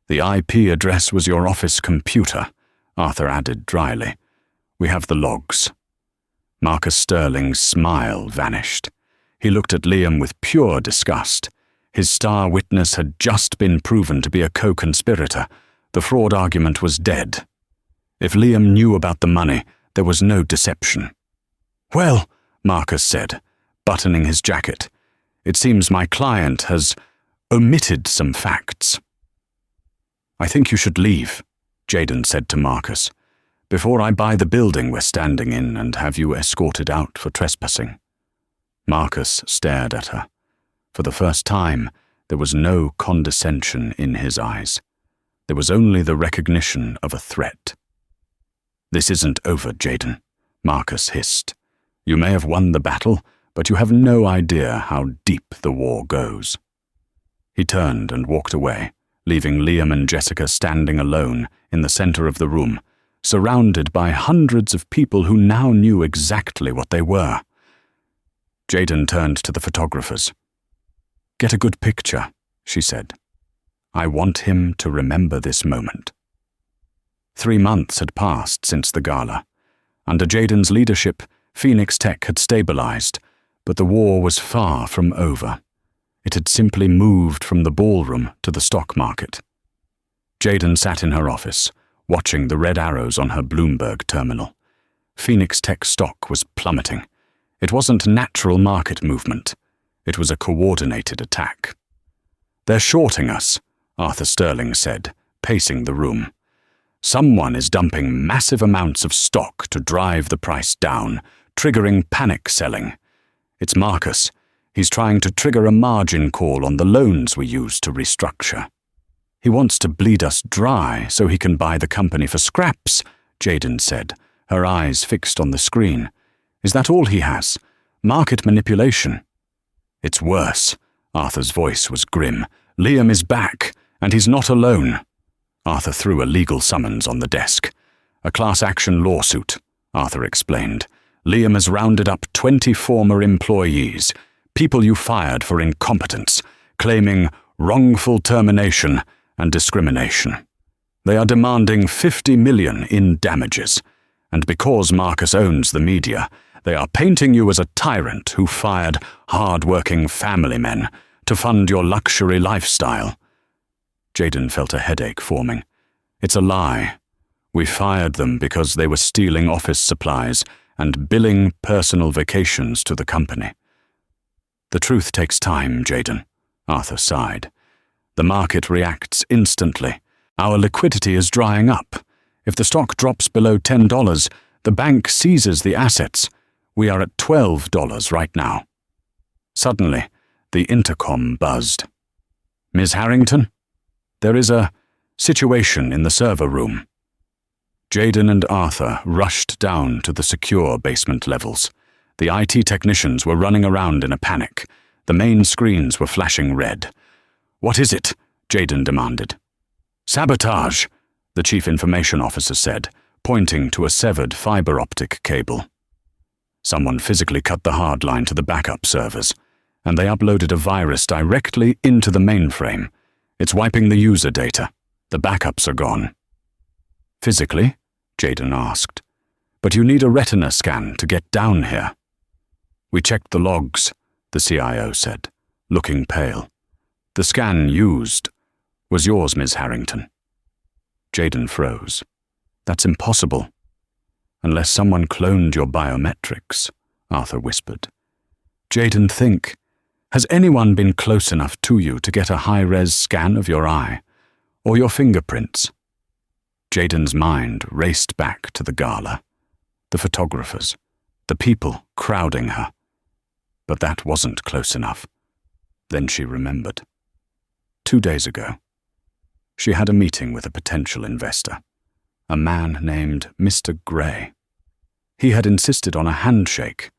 A: The IP address was your office computer, Arthur added dryly. We have the logs. Marcus Sterling's smile vanished. He looked at Liam with pure disgust. His star witness had just been proven to be a co-conspirator. The fraud argument was dead. If Liam knew about the money, there was no deception. Well, Marcus said, buttoning his jacket, it seems my client has omitted some facts. I think you should leave, Jaden said to Marcus, before I buy the building we're standing in and have you escorted out for trespassing. Marcus stared at her. For the first time, there was no condescension in his eyes. There was only the recognition of a threat. This isn't over, Jaden, Marcus hissed. You may have won the battle, but you have no idea how deep the war goes. He turned and walked away, leaving Liam and Jessica standing alone in the center of the room, surrounded by hundreds of people who now knew exactly what they were. Jaden turned to the photographers. Get a good picture, she said. I want him to remember this moment. 3 months had passed since the gala. Under Jaden's leadership, Phoenix Tech had stabilized, but the war was far from over. It had simply moved from the ballroom to the stock market. Jaden sat in her office, watching the red arrows on her Bloomberg terminal. Phoenix Tech stock was plummeting. It wasn't natural market movement. It was a coordinated attack. They're shorting us, Arthur Sterling said, pacing the room. Someone is dumping massive amounts of stock to drive the price down, triggering panic selling. It's Marcus. He's trying to trigger a margin call on the loans we use to restructure. He wants to bleed us dry so he can buy the company for scraps, Jaden said, her eyes fixed on the screen. Is that all he has? Market manipulation? It's worse. Arthur's voice was grim. Liam is back, and he's not alone. Arthur threw a legal summons on the desk. A class action lawsuit, Arthur explained. Liam has rounded up 20 former employees, people you fired for incompetence, claiming wrongful termination and discrimination. They are demanding $50 million in damages, and because Marcus owns the media, they are painting you as a tyrant who fired hard-working family men to fund your luxury lifestyle. Jaden felt a headache forming. It's a lie. We fired them because they were stealing office supplies and billing personal vacations to the company. The truth takes time, Jaden, Arthur sighed. The market reacts instantly. Our liquidity is drying up. If the stock drops below $10, the bank seizes the assets. We are at $12 right now. Suddenly, the intercom buzzed. Ms. Harrington? There is a situation in the server room. Jaden and Arthur rushed down to the secure basement levels. The IT technicians were running around in a panic. The main screens were flashing red. What is it? Jaden demanded. Sabotage, the chief information officer said, pointing to a severed fiber optic cable. Someone physically cut the hard line to the backup servers, and they uploaded a virus directly into the mainframe. It's wiping the user data. The backups are gone. Physically? Jaden asked. But you need a retina scan to get down here. We checked the logs, the CIO said, looking pale. The scan used was yours, Ms. Harrington. Jaden froze. That's impossible. Unless someone cloned your biometrics, Arthur whispered. Jaden, think. Has anyone been close enough to you to get a high-res scan of your eye? Or your fingerprints? Jaden's mind raced back to the gala, the photographers, the people crowding her. But that wasn't close enough. Then she remembered. 2 days ago, she had a meeting with a potential investor, a man named Mr. Gray. He had insisted on a handshake.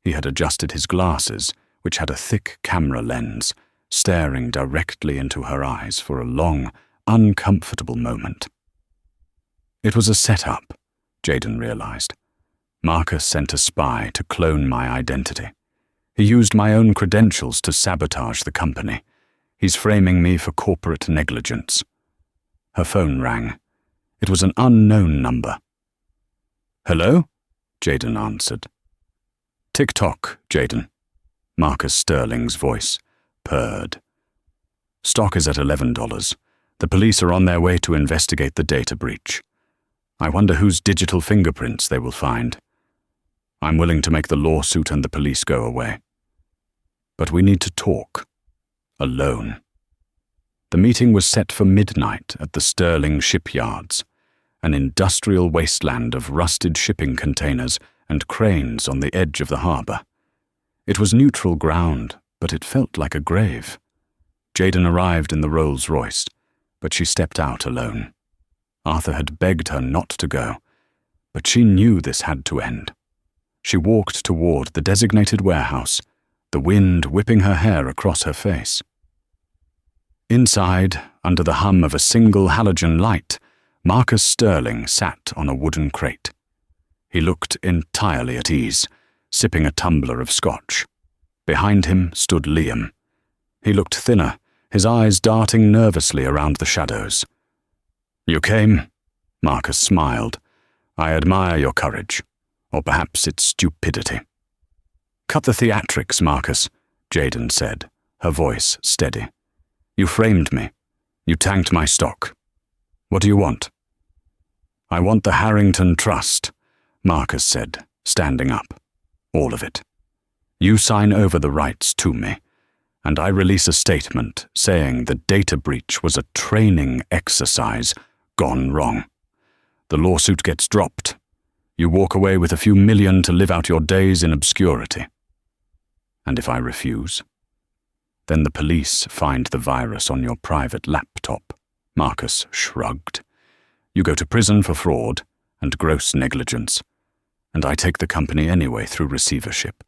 A: He had adjusted his glasses, which had a thick camera lens, staring directly into her eyes for a long, uncomfortable moment. It was a setup, Jaden realized. Marcus sent a spy to clone my identity. He used my own credentials to sabotage the company. He's framing me for corporate negligence. Her phone rang. It was an unknown number. "Hello?" Jaden answered. "Tick-tock, Jaden." Marcus Sterling's voice purred. "Stock is at $11. The police are on their way to investigate the data breach. I wonder whose digital fingerprints they will find. I'm willing to make the lawsuit and the police go away. But we need to talk. Alone." The meeting was set for midnight at the Sterling shipyards, an industrial wasteland of rusted shipping containers and cranes on the edge of the harbor. It was neutral ground, but it felt like a grave. Jaden arrived in the Rolls-Royce, but she stepped out alone. Arthur had begged her not to go, but she knew this had to end. She walked toward the designated warehouse, the wind whipping her hair across her face. Inside, under the hum of a single halogen light, Marcus Sterling sat on a wooden crate. He looked entirely at ease, sipping a tumbler of scotch. Behind him stood Liam. He looked thinner, his eyes darting nervously around the shadows. "You came?" Marcus smiled. "I admire your courage, or perhaps its stupidity." "Cut the theatrics, Marcus," Jaden said, her voice steady. "You framed me. You tanked my stock. What do you want?" "I want the Harrington Trust," Marcus said, standing up. "All of it. You sign over the rights to me, and I release a statement saying the data breach was a training exercise gone wrong. The lawsuit gets dropped. You walk away with a few million to live out your days in obscurity. And if I refuse? Then the police find the virus on your private laptop." Marcus shrugged. "You go to prison for fraud and gross negligence, and I take the company anyway through receivership."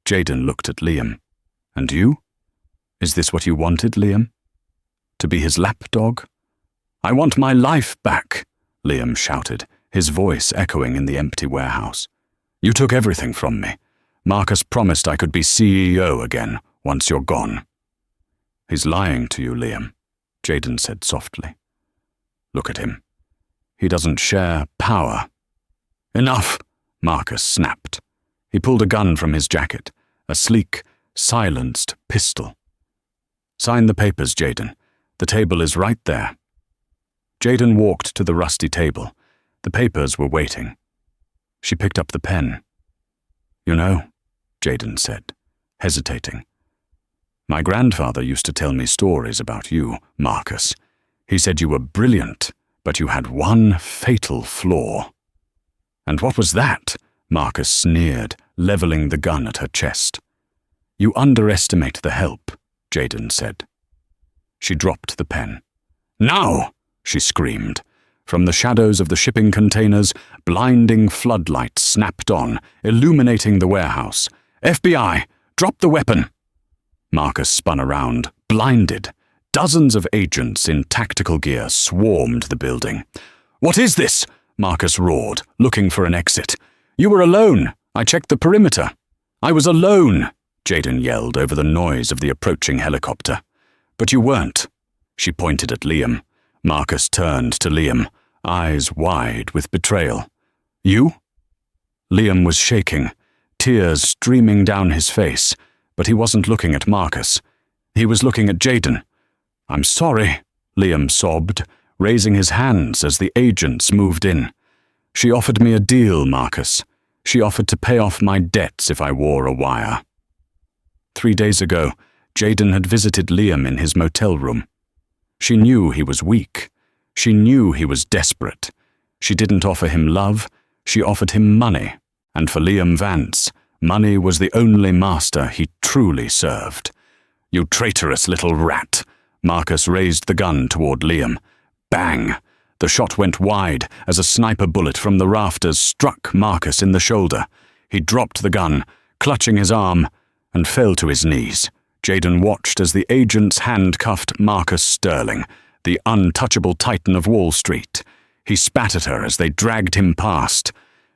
A: Jaden looked at Liam. "And you? Is this what you wanted, Liam? To be his lapdog?" "I want my life back," Liam shouted, his voice echoing in the empty warehouse. "You took everything from me. Marcus promised I could be CEO again once you're gone." "He's lying to you, Liam," Jaden said softly. "Look at him. He doesn't share power." "Enough," Marcus snapped. He pulled a gun from his jacket, a sleek, silenced pistol. "Sign the papers, Jaden. The table is right there." Jaden walked to the rusty table. The papers were waiting. She picked up the pen. "You know," Jaden said, hesitating, "my grandfather used to tell me stories about you, Marcus. He said you were brilliant, but you had one fatal flaw." "And what was that?" Marcus sneered, leveling the gun at her chest. "You underestimate the help," Jaden said. She dropped the pen. "Now!" she screamed. From the shadows of the shipping containers, blinding floodlights snapped on, illuminating the warehouse. "FBI, drop the weapon!" Marcus spun around, blinded. Dozens of agents in tactical gear swarmed the building. "What is this?" Marcus roared, looking for an exit. "You were alone. I checked the perimeter." "I was alone," Jaden yelled over the noise of the approaching helicopter. "But you weren't." She pointed at Liam. Marcus turned to Liam, eyes wide with betrayal. "You?" Liam was shaking, tears streaming down his face, but he wasn't looking at Marcus. He was looking at Jaden. "I'm sorry," Liam sobbed, raising his hands as the agents moved in. "She offered me a deal, Marcus. She offered to pay off my debts if I wore a wire." 3 days ago, Jaden had visited Liam in his motel room. She knew he was weak. She knew he was desperate. She didn't offer him love, she offered him money, and for Liam Vance, money was the only master he truly served. "You traitorous little rat!" Marcus raised the gun toward Liam. Bang! The shot went wide as a sniper bullet from the rafters struck Marcus in the shoulder. He dropped the gun, clutching his arm, and fell to his knees. Jayden watched as the agents handcuffed Marcus Sterling, the untouchable titan of Wall Street. He spat at her as they dragged him past.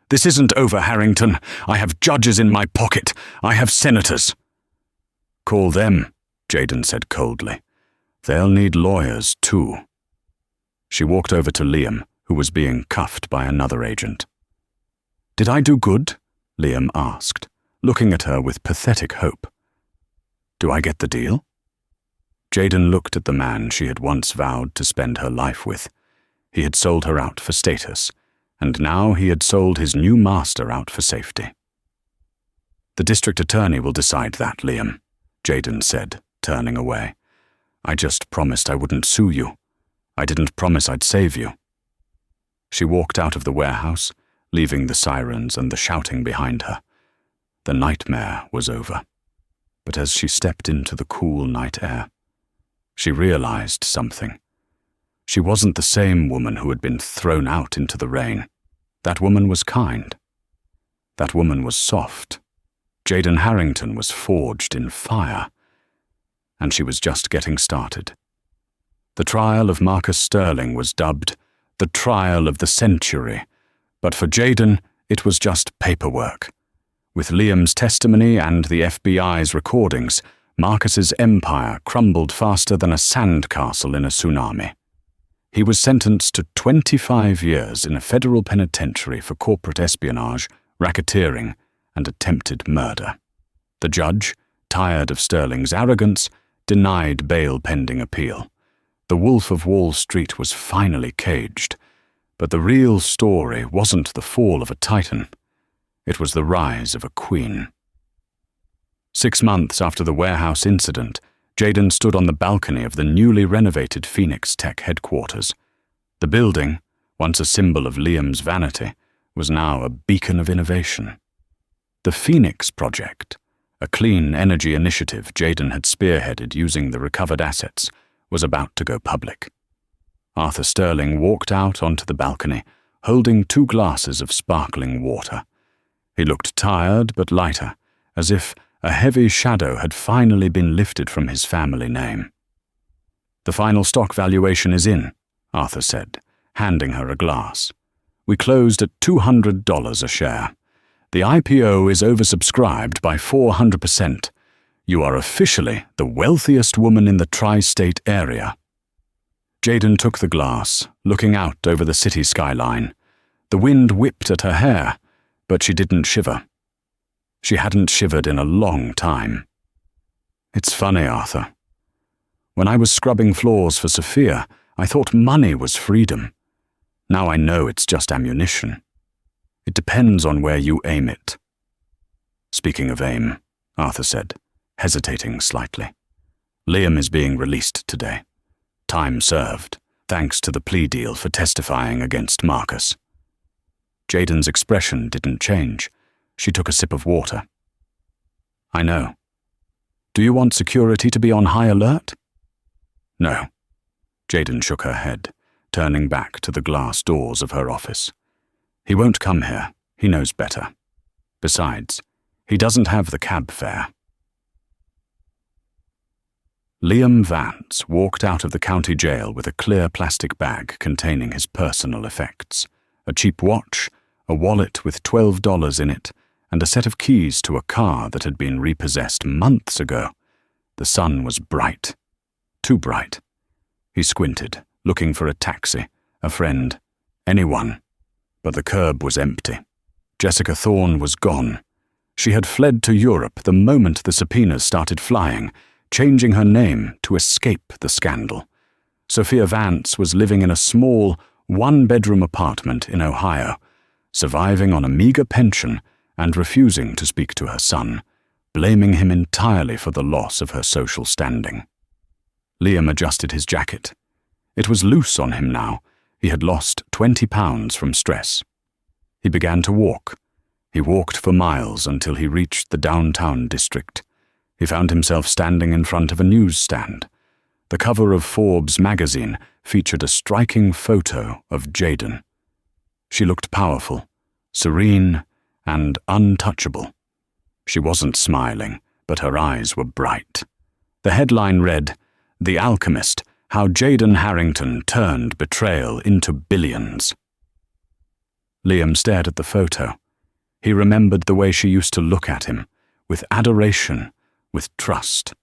A: "This isn't over, Harrington. I have judges in my pocket. I have senators." "Call them," Jayden said coldly. "They'll need lawyers, too." She walked over to Liam, who was being cuffed by another agent. "Did I do good?" Liam asked, looking at her with pathetic hope. "Do I get the deal?" Jayden looked at the man she had once vowed to spend her life with. He had sold her out for status, and now he had sold his new master out for safety. "The district attorney will decide that, Liam," Jayden said, turning away. "I just promised I wouldn't sue you. I didn't promise I'd save you." She walked out of the warehouse, leaving the sirens and the shouting behind her. The nightmare was over. But as she stepped into the cool night air, she realized something. She wasn't the same woman who had been thrown out into the rain. That woman was kind. That woman was soft. Jayden Harrington was forged in fire. And she was just getting started. The trial of Marcus Sterling was dubbed the trial of the century, but for Jayden, it was just paperwork. With Liam's testimony and the FBI's recordings, Marcus's empire crumbled faster than a sandcastle in a tsunami. He was sentenced to 25 years in a federal penitentiary for corporate espionage, racketeering, and attempted murder. The judge, tired of Sterling's arrogance, denied bail pending appeal. The Wolf of Wall Street was finally caged, but the real story wasn't the fall of a titan. It was the rise of a queen. 6 months after the warehouse incident, Jayden stood on the balcony of the newly renovated Phoenix Tech headquarters. The building, once a symbol of Liam's vanity, was now a beacon of innovation. The Phoenix Project, a clean energy initiative Jayden had spearheaded using the recovered assets, was about to go public. Arthur Sterling walked out onto the balcony, holding 2 glasses of sparkling water. He looked tired but lighter, as if a heavy shadow had finally been lifted from his family name. "The final stock valuation is in," Arthur said, handing her a glass. "We closed at $200 a share. The IPO is oversubscribed by 400%. You are officially the wealthiest woman in the tri-state area." Jayden took the glass, looking out over the city skyline. The wind whipped at her hair, but she didn't shiver. She hadn't shivered in a long time. "It's funny, Arthur. When I was scrubbing floors for Sophia, I thought money was freedom. Now I know it's just ammunition. It depends on where you aim it." "Speaking of aim," Arthur said, hesitating slightly, "Liam is being released today. Time served, thanks to the plea deal for testifying against Marcus." Jayden's expression didn't change. She took a sip of water. "I know. Do you want security to be on high alert?" "No." Jayden shook her head, turning back to the glass doors of her office. "He won't come here. He knows better. Besides, he doesn't have the cab fare." Liam Vance walked out of the county jail with a clear plastic bag containing his personal effects, a cheap watch, a wallet with $12 in it, and a set of keys to a car that had been repossessed months ago. The sun was bright. Too bright. He squinted, looking for a taxi, a friend, anyone. But the curb was empty. Jessica Thorne was gone. She had fled to Europe the moment the subpoenas started flying, changing her name to escape the scandal. Sophia Vance was living in a small, 1-bedroom apartment in Ohio, surviving on a meager pension and refusing to speak to her son, blaming him entirely for the loss of her social standing. Liam adjusted his jacket. It was loose on him now. He had lost 20 pounds from stress. He began to walk. He walked for miles until he reached the downtown district. He found himself standing in front of a newsstand. The cover of Forbes magazine featured a striking photo of Jayden. She looked powerful, serene, and untouchable. She wasn't smiling, but her eyes were bright. The headline read, "The Alchemist, How Jayden Harrington Turned Betrayal into Billions." Liam stared at the photo. He remembered the way she used to look at him, with adoration, with trust.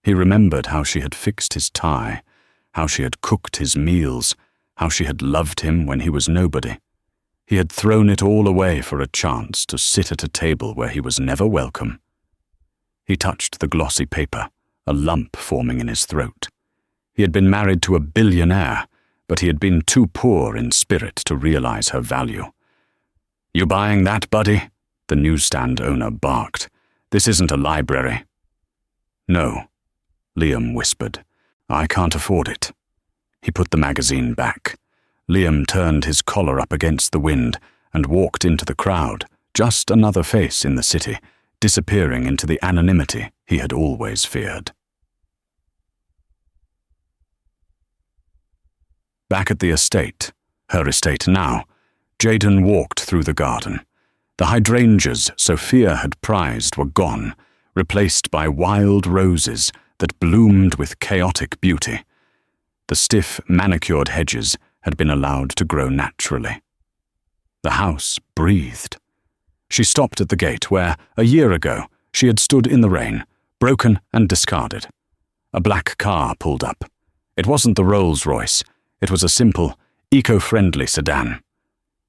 A: He remembered how she had fixed his tie, how she had cooked his meals, how she had loved him when he was nobody. He had thrown it all away for a chance to sit at a table where he was never welcome. He touched the glossy paper, a lump forming in his throat. He had been married to a billionaire, but he had been too poor in spirit to realize her value. "You buying that, buddy?" the newsstand owner barked. "This isn't a library." "No," Liam whispered. "I can't afford it." He put the magazine back. Liam turned his collar up against the wind and walked into the crowd, just another face in the city, disappearing into the anonymity he had always feared. Back at the estate, her estate now, Jayden walked through the garden. The hydrangeas Sophia had prized were gone, replaced by wild roses that bloomed with chaotic beauty. The stiff, manicured hedges had been allowed to grow naturally. The house breathed. She stopped at the gate where, a year ago, she had stood in the rain, broken and discarded. A black car pulled up. It wasn't the Rolls-Royce. It was a simple, eco-friendly sedan.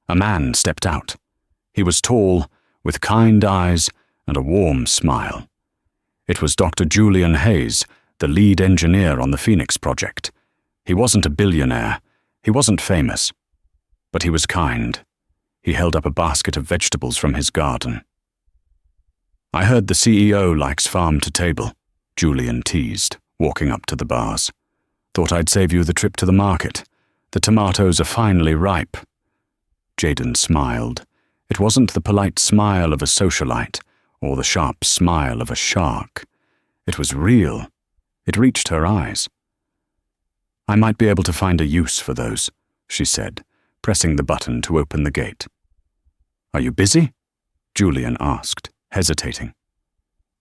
A: A man stepped out. He was tall, with kind eyes and a warm smile. It was Dr. Julian Hayes, the lead engineer on the Phoenix project. He wasn't a billionaire. He wasn't famous. But he was kind. He held up a basket of vegetables from his garden. "I heard the CEO likes farm to table," Julian teased, walking up to the bars. "Thought I'd save you the trip to the market. The tomatoes are finally ripe." Jayden smiled. It wasn't the polite smile of a socialite or the sharp smile of a shark. It was real. It reached her eyes. "I might be able to find a use for those," she said, pressing the button to open the gate. "Are you busy?" Julian asked, hesitating.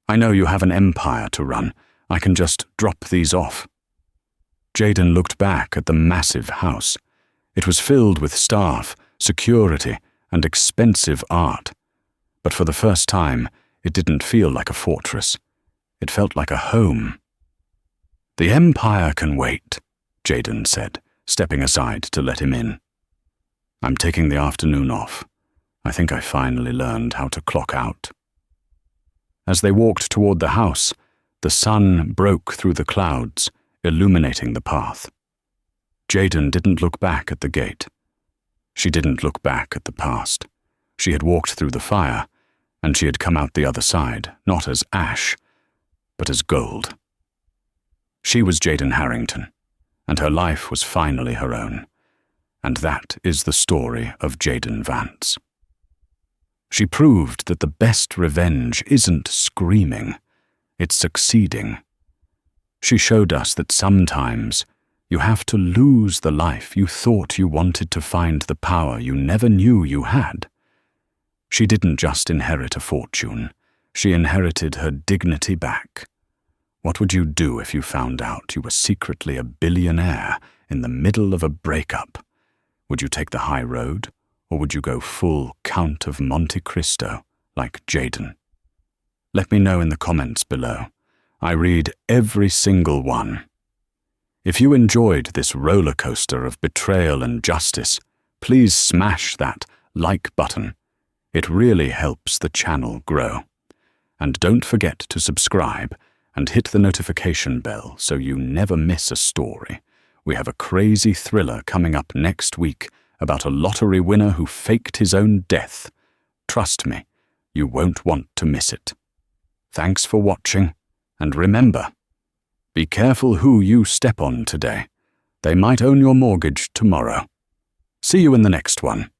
A: "I know you have an empire to run. I can just drop these off." Jayden looked back at the massive house. It was filled with staff, security, and expensive art. But for the first time, it didn't feel like a fortress. It felt like a home. "The empire can wait," Jayden said, stepping aside to let him in. "I'm taking the afternoon off. I think I finally learned how to clock out." As they walked toward the house, the sun broke through the clouds, illuminating the path. Jayden didn't look back at the gate. She didn't look back at the past. She had walked through the fire, and she had come out the other side, not as ash, but as gold. She was Jayden Harrington, and her life was finally her own. And that is the story of Jayden Vance. She proved that the best revenge isn't screaming, it's succeeding. She showed us that sometimes you have to lose the life you thought you wanted to find the power you never knew you had. She didn't just inherit a fortune, she inherited her dignity back. What would you do if you found out you were secretly a billionaire in the middle of a breakup? Would you take the high road, or would you go full Count of Monte Cristo like Jayden? Let me know in the comments below. I read every single one. If you enjoyed this roller coaster of betrayal and justice, please smash that like button. It really helps the channel grow. And don't forget to subscribe and hit the notification bell so you never miss a story. We have a crazy thriller coming up next week about a lottery winner who faked his own death. Trust me, you won't want to miss it. Thanks for watching, and remember, be careful who you step on today. They might own your mortgage tomorrow. See you in the next one.